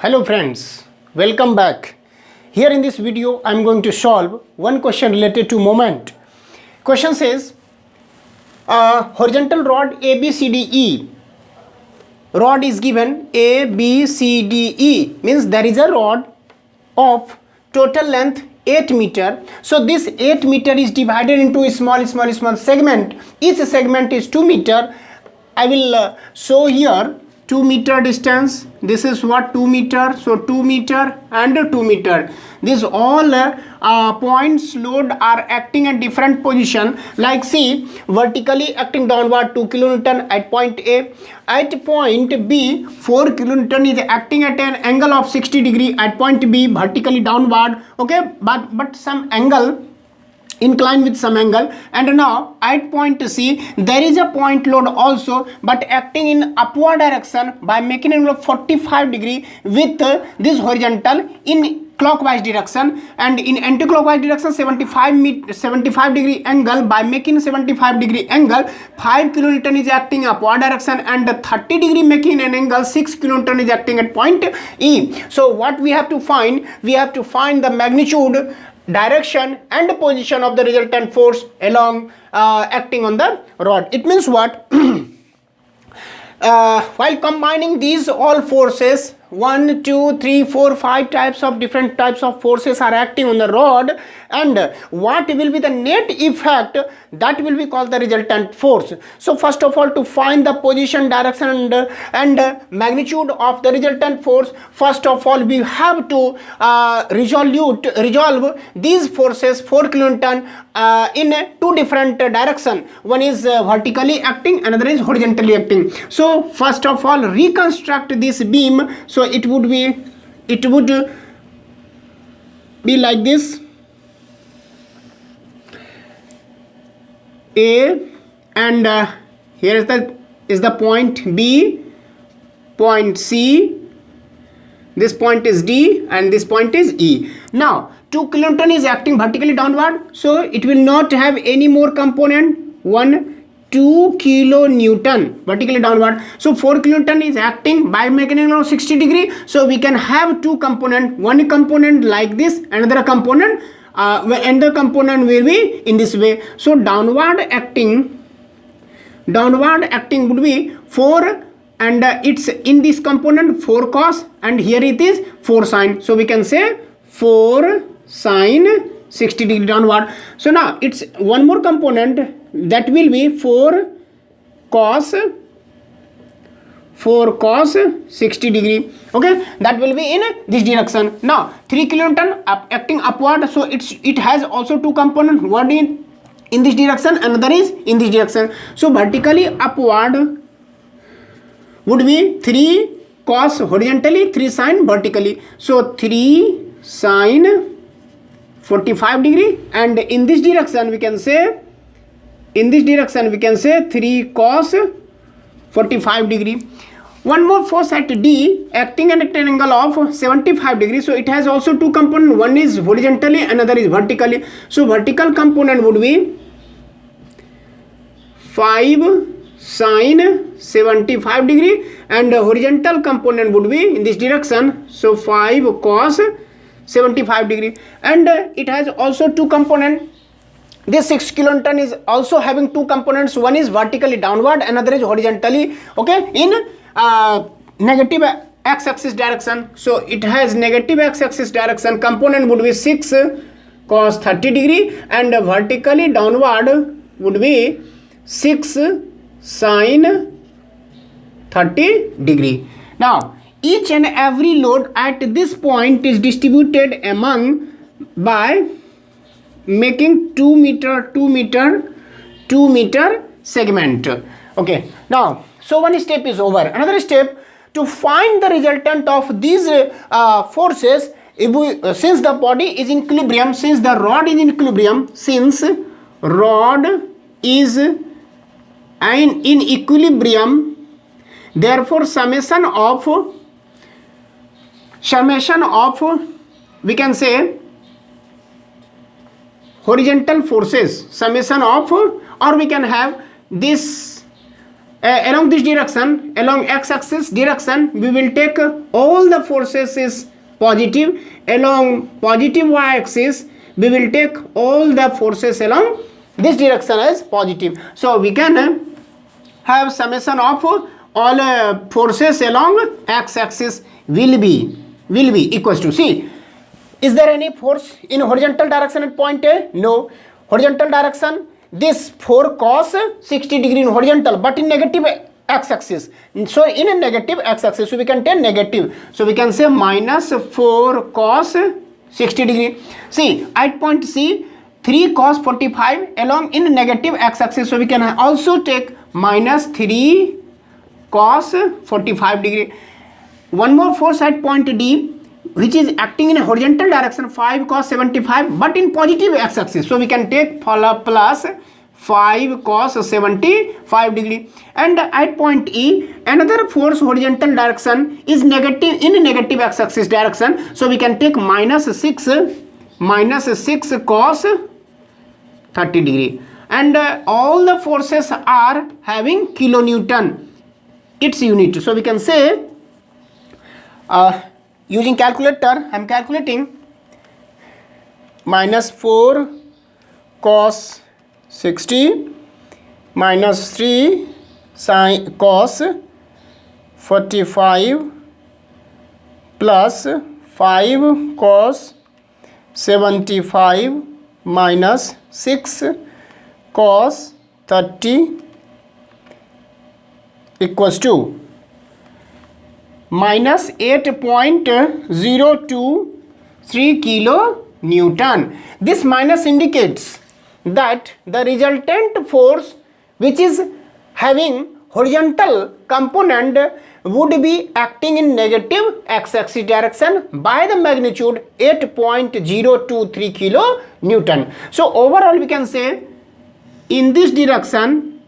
Hello friends, welcome back. Here in this video I am going to solve one question related to moment. Question says horizontal rod ABCDE. Rod is given ABCDE, means there is a rod of total length 8 meter. So this 8 meter is divided into a small segment. Each segment is 2 meter. I will show here 2 meter distance. This is what 2 meter. So 2 meter and 2 meter. These all points load are acting at different position. Like see, vertically acting downward 2 kilonewton at point A. At point B, 4 kilonewton is acting at an angle of 60 degree at point B, vertically downward. Okay, but some angle incline with some angle. And now at point C there is a point load also, but acting in upward direction by making an angle of 45 degree with this horizontal in clockwise direction, and in anti-clockwise direction 75 degree angle. By making 75 degree angle, 5 kilonewton is acting upward direction, and 30 degree making an angle 6 kilonewton is acting at point E. So what we have to find? We have to find the magnitude, direction and position of the resultant force along acting on the rod. It means what? While combining these all forces, 1, 2, 3, 4, 5 types of different types of forces are acting on the rod, and what will be the net effect, that will be called the resultant force. So first of all, to find the position, direction and magnitude of the resultant force, first of all we have to resolve these forces 4 kilonewton in two different direction. One is vertically acting, another is horizontally acting. So first of all, reconstruct this beam. So it would be like this. A, and here is the point B, point C, this point is D, and this point is E. Now 2 kilonewton is acting vertically downward, so it will not have any more component. 2 kilonewton vertically downward. So 4 kilonewton is acting by making an angle of 60 degree. So we can have two component, one component like this, another component will be in this way. So downward acting would be 4, and it's in this component 4 cos, and here it is 4 sin. So we can say 4 sin 60 degree downward. So now it's one more component, that will be 4 cos 60 degree. Okay, that will be in this direction. Now 3 kilonewton acting upward, so it has also two components, one in this direction, another is in this direction. So vertically upward would be 3 cos horizontally, 3 sin vertically. So 3 sin 45 degree, and in this direction we can say 3 cos 45 degree. One more force at D acting at an angle of 75 degrees. So it has also two components, one is horizontally, another is vertically. So vertical component would be 5 sin 75 degree, and horizontal component would be in this direction. So 5 cos 75 degree, and it has also two components. This 6 kilonewton is also having two components, one is vertically downward, another is horizontally, okay, in negative x-axis direction. So it has negative x-axis direction. Component would be 6 cos 30 degree, and vertically downward would be 6 sin 30 degree. Now each and every load at this point is distributed among by making 2 meter segment. Okay, now so one step is over. Another step, to find the resultant of these forces, since the body is in equilibrium, since the rod is in equilibrium, in equilibrium, therefore summation of we can say horizontal forces, summation of, or we can have this along this direction, along x-axis direction, we will take all the forces is positive. Along positive y-axis, we will take all the forces along this direction as positive. So we can have summation of all forces along x-axis will be equals to, see, is there any force in horizontal direction at point A? No. Horizontal direction, this 4 cos 60 degree in horizontal, but in negative x-axis. So in a negative x-axis, so we can take negative. So we can say minus 4 cos 60 degree. See, at point C, 3 cos 45 along in negative x-axis. So we can also take minus 3 cos 45 degree. One more force at point D, which is acting in a horizontal direction, 5 cos 75, but in positive x-axis. So we can take plus 5 cos 75 degree. And at point E, another force horizontal direction is negative in negative x-axis direction. So we can take minus 6 cos 30 degree. And all the forces are having kilonewton, its unit. So we can say, using calculator, I am calculating minus 4 cos 60 minus 3 sin cos 45 plus 5 cos 75 minus 6 cos 30 equals to minus 8.023 kilo Newton. This minus indicates that the resultant force, which is having horizontal component, would be acting in negative x-axis direction by the magnitude 8.023 kilo Newton. So overall we can say in this direction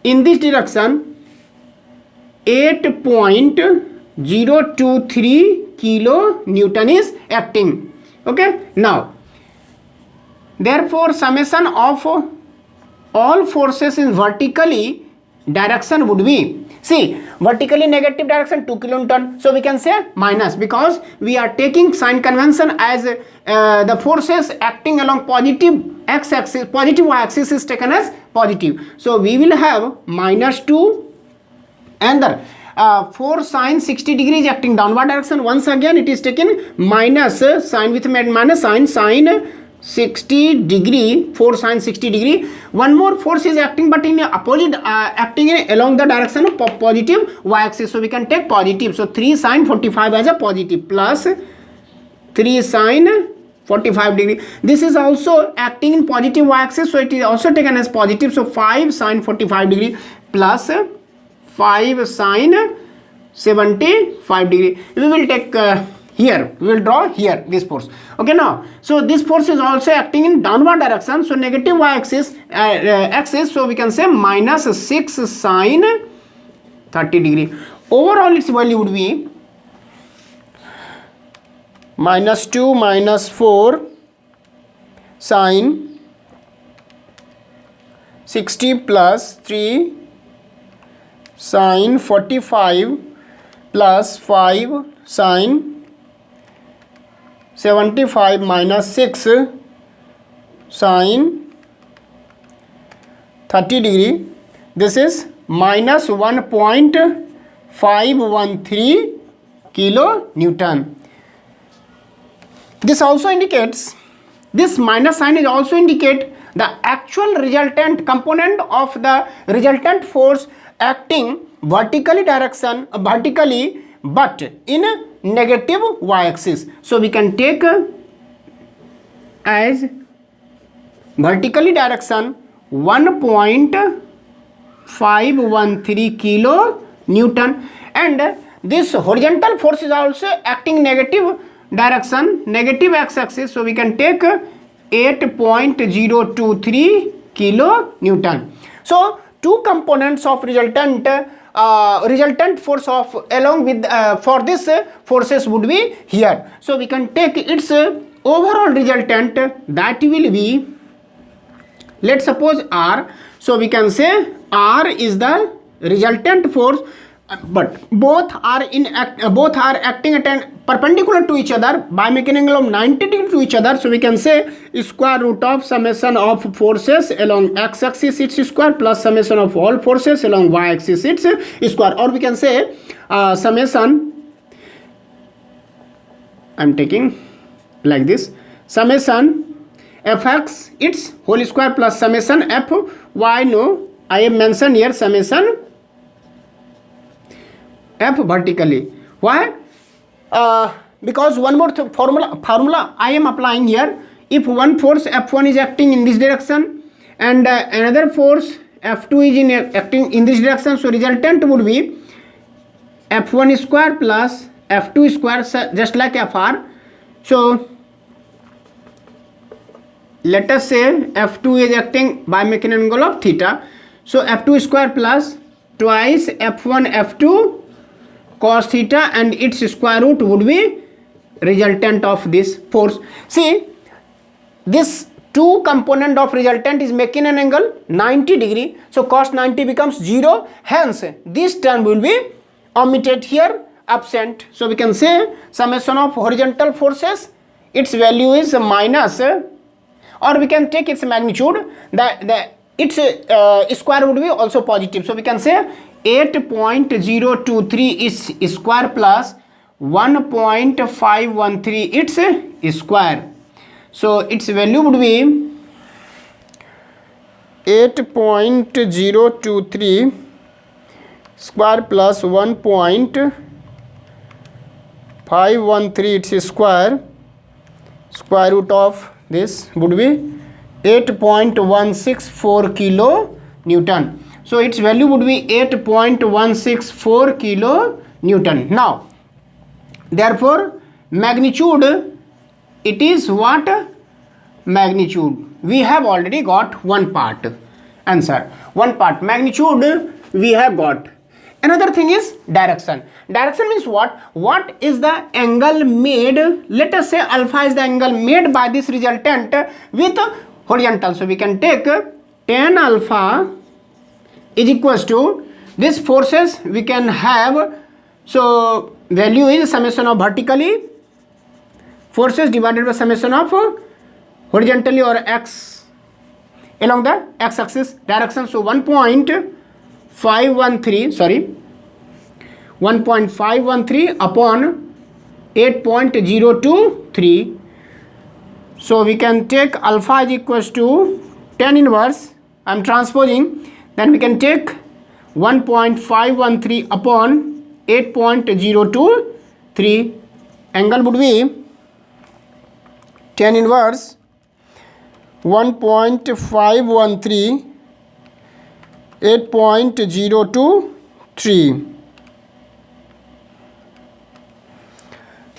8.023 kilo Newton is acting. Okay, now therefore summation of all forces in vertically direction would be, see, vertically negative direction 2 kilonewton, so we can say minus, because we are taking sign convention as the forces acting along positive x-axis, positive y-axis is taken as positive. So we will have minus 2 and the 4 sin 60 degrees acting downward direction. Once again it is taken minus sign with minus sign 60 degree, 4 sin 60 degree. One more force is acting but in opposite, acting in along the direction of positive y-axis. So we can take positive. So 3 sin 45 as a positive plus 3 sin 45 degree. This is also acting in positive y-axis. So it is also taken as positive. So 5 sin 45 degree plus 5 sin 75 degree. We will take here, we will draw here this force. Okay, now so this force is also acting in downward direction, so negative y-axis axis, so we can say minus 6 sin 30 degree. Overall its value would be minus 2 minus 4 sin 60 plus 3 sin 45 plus 5 sin 75 minus 6 sin 30 degree. This is minus 1.513 kilo Newton. This also indicates, this minus sign is also indicate the actual resultant component of the resultant force acting vertically direction, vertically but in a negative y-axis. So we can take as vertically direction 1.513 kilo Newton, and this horizontal force is also acting negative direction, negative x-axis. So we can take 8.023 kilo Newton. So two components of resultant force of along with for this forces would be here. So we can take its overall resultant, that will be let's suppose R, so we can say R is the resultant force, but both are acting at an perpendicular to each other by making an angle of 90 degree to each other. So we can say square root of summation of forces along x-axis its square plus summation of all forces along y-axis its square, or we can say summation, I'm taking like this, summation fx its whole square plus summation fy, no, I have mentioned here summation f vertically. Why? Because one more formula I am applying here. If one force F1 is acting in this direction and another force F2 is acting in this direction, so resultant would be F1 square plus F2 square, just like Fr. So let us say F2 is acting by making an angle of theta, so F2 square plus twice F1 F2 cos theta and its square root would be resultant of this force. See, this two component of resultant is making an angle 90 degree, so cos 90 becomes 0, hence this term will be omitted here, absent. So we can say summation of horizontal forces, its value is minus, or we can take its magnitude, its square would be also positive. So we can say 8.023 is square plus 1.513 its square. So its value would be 8.023 square plus 1.513 its square root of this would be 8.164 kilo Newton. So its value would be 8.164 kilo Newton. Now therefore magnitude, it is what? Magnitude we have already got one part, answer one part, magnitude we have got. Another thing is direction. Direction means what? What is the angle made? Let us say alpha is the angle made by this resultant with horizontal. So we can take tan alpha is equals to this forces we can have. So value is summation of vertically forces divided by summation of horizontally or x along the x-axis direction. So 1.513 upon 8.023. So we can take alpha is equals to tan inverse, I am transposing, then we can take 1.513 upon 8.023. Angle would be tan inverse 1.513 8.023,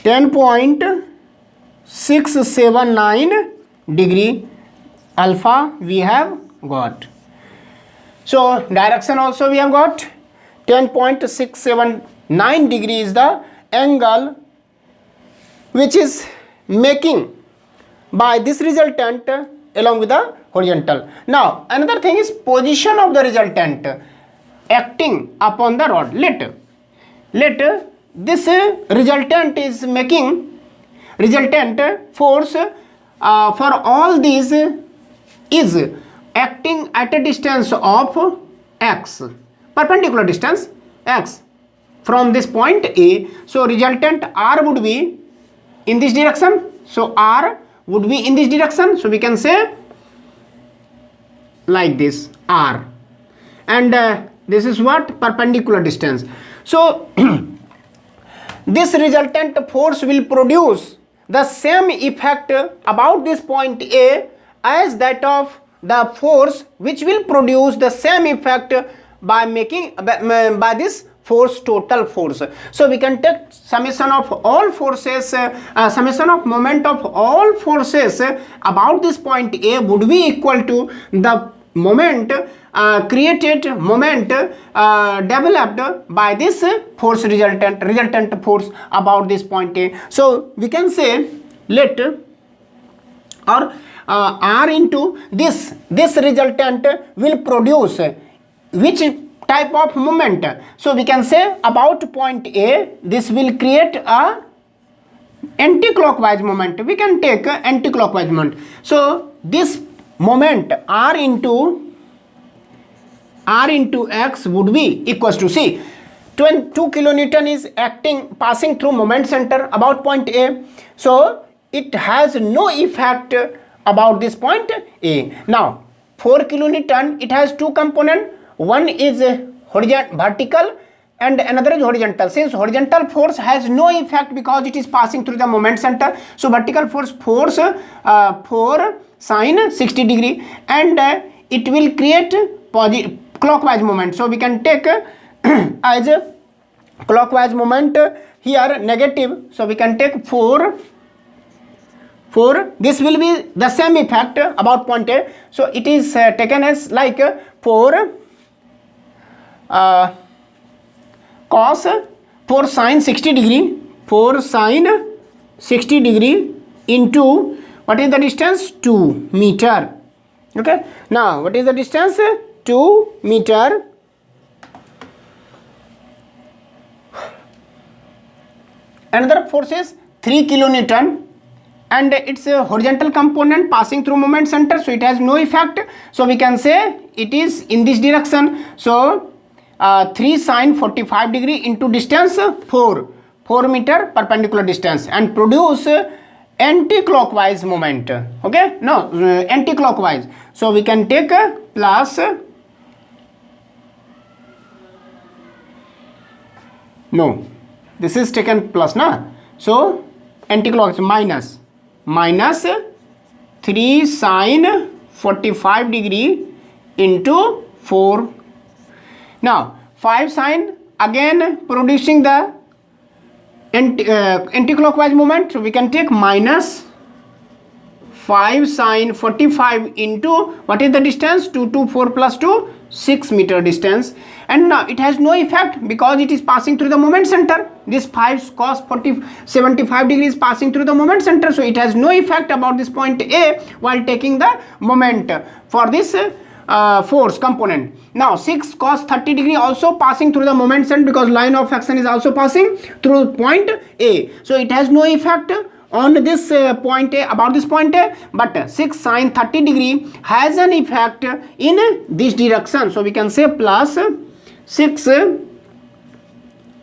10.679 degree alpha we have got. So direction also we have got 10.679 degree is the angle which is making by this resultant along with the horizontal. Now another thing is position of the resultant acting upon the rod. Let this resultant is making resultant force for all these is acting at a distance of x, perpendicular distance x from this point A. So resultant R would be in this direction, so R would be in this direction, so we can say like this R, and this is what? Perpendicular distance. So this resultant force will produce the same effect about this point A as that of the force which will produce the same effect by making by this force, total force. So we can take summation of all forces, summation of moment of all forces about this point A would be equal to the moment created, moment developed by this force resultant force about this point A. So we can say let, or r into this resultant will produce which type of moment? So we can say about point A, this will create a anti-clockwise moment. We can take anti-clockwise moment. So this moment r into x would be equals to, see, 2 kilonewton is passing through moment center about point A. So it has no effect about this point A. Now 4 kilonewton, it has two components. One is vertical and another is horizontal. Since horizontal force has no effect because it is passing through the moment center, so vertical force 4 sine 60 degree, and it will create clockwise moment. So we can take as a clockwise moment here negative. So we can take 4. This will be the same effect about point A. So it is taken as like 4 cos 4 sine 60 degree, 4 sine 60 degree into what is the distance? 2 meter. Okay. Now what is the distance? 2 meter. Another force is 3 kilonewton, and it's a horizontal component passing through moment center, so it has no effect. So we can say it is in this direction. So 3 sine 45 degree into distance 4 meter perpendicular distance, and produce anti-clockwise moment. Okay, no, anti-clockwise. So we can take plus, no, this is taken plus, na. So anti-clockwise minus 3 sine 45 degree into 4. Now 5 sine, again producing the anti-clockwise moment. So we can take minus 5 sine 45 into what is the distance? 2 to 4 plus 2, 6 meter distance. And now it has no effect because it is passing through the moment center. This 5 cos 75 degrees passing through the moment center, so it has no effect about this point A while taking the moment for this force component. Now 6 cos 30 degree also passing through the moment center because line of action is also passing through point A. So it has no effect on this point A, about this point A, but 6 sine 30 degree has an effect in this direction. So we can say plus 6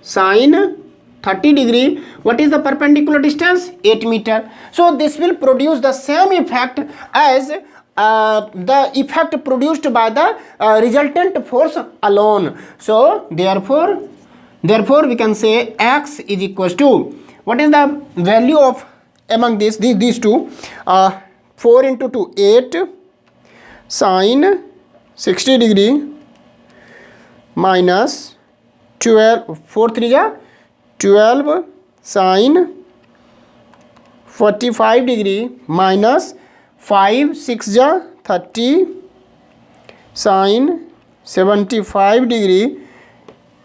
sine 30 degree. What is the perpendicular distance? 8 meter. So this will produce the same effect as the effect produced by the resultant force alone. So therefore we can say x is equals to, what is the value of among these two? 4 into 2, 8 sine 60 degree minus 12, 4 3 12 sine 45 degree minus 5 6 30 sine 75 degree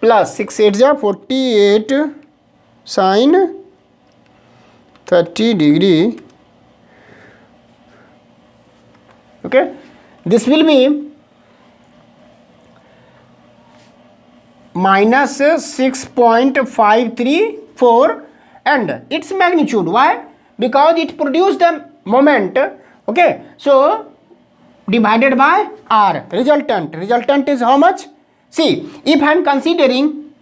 plus 6 8 48 sine 30 degree. Okay, this will be minus 6.534 and its magnitude. Why? Because it produced the moment. Okay, so divided by r, resultant is how much? See, if I am considering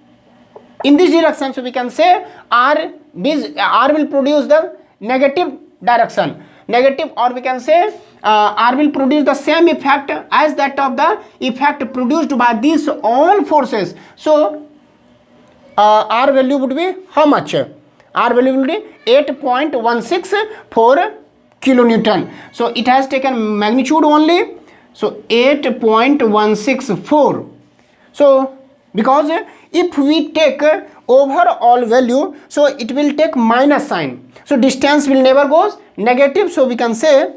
in this direction, so we can say r will produce the negative direction, negative, or we can say r will produce the same effect as that of the effect produced by these all forces. So r value would be how much? R value will be 8.164 kilonewton. So it has taken magnitude only, so 8.164. so because if we take overall value, so it will take minus sign, so distance will never goes negative. So we can say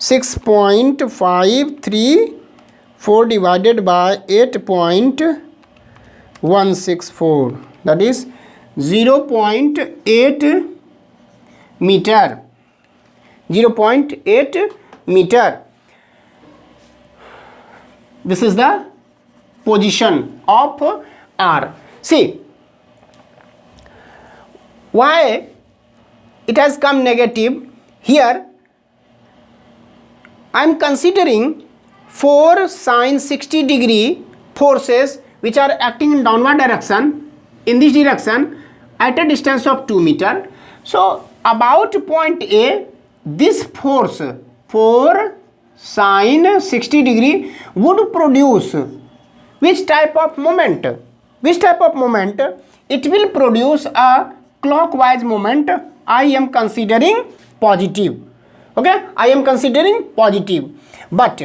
6.534 divided by 8.164, that is 0.8 meter. 0.8 meter. This is the position of R. See, why it has come negative? Here I am considering 4 sine 60 degree forces which are acting in downward direction, in this direction, at a distance of 2 meter. So about point A, this force 4 sine 60 degree would produce which type of moment? Which type of moment? It will produce a clockwise moment. I am considering positive. Okay, I am considering positive, but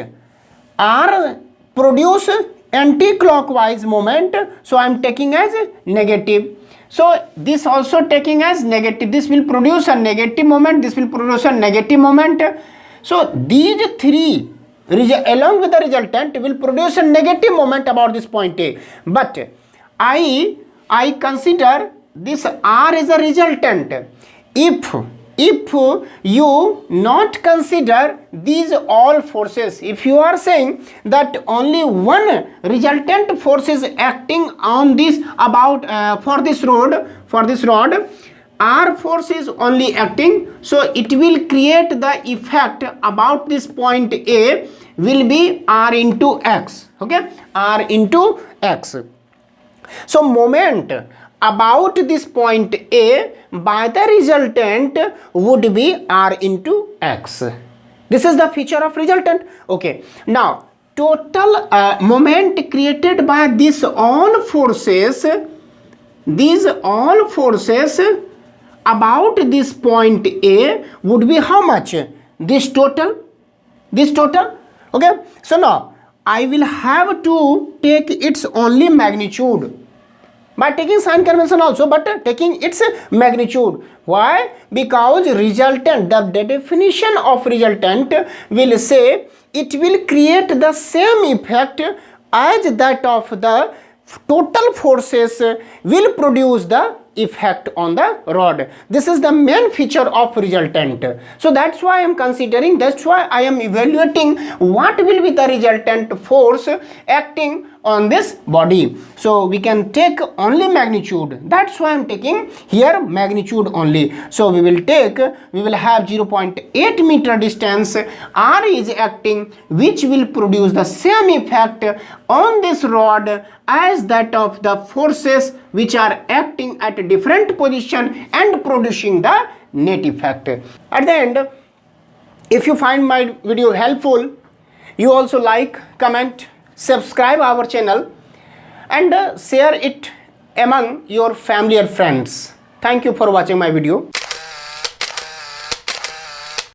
R produce anti-clockwise moment, so I am taking as negative. So this also taking as negative. This will produce a negative moment, this will produce a negative moment. So these three along with the resultant will produce a negative moment about this point A. But I consider this R is a resultant. If you not consider these all forces, if you are saying that only one resultant force is acting on this about for this rod, R force is only acting, so it will create the effect about this point A will be R into X. Okay, R into X. So moment about this point A by the resultant would be R into X. This is the feature of resultant. Okay, now total moment created by these all forces about this point A would be how much? This total. Okay, so now I will have to take its only magnitude by taking sign convention also, but taking its magnitude. Why? Because resultant, the definition of resultant will say it will create the same effect as that of the total forces will produce the effect on the rod. This is the main feature of resultant. So that's why I am considering, that's why I am evaluating what will be the resultant force acting on this body. So we can take only magnitude. That's why I am taking here magnitude only. So we will have 0.8 meter distance. R is acting, which will produce the same effect on this rod as that of the forces which are acting at a different position and producing the net effect. At the end, if you find my video helpful, you also like, comment, subscribe our channel and share it among your family and friends. Thank you for watching my video.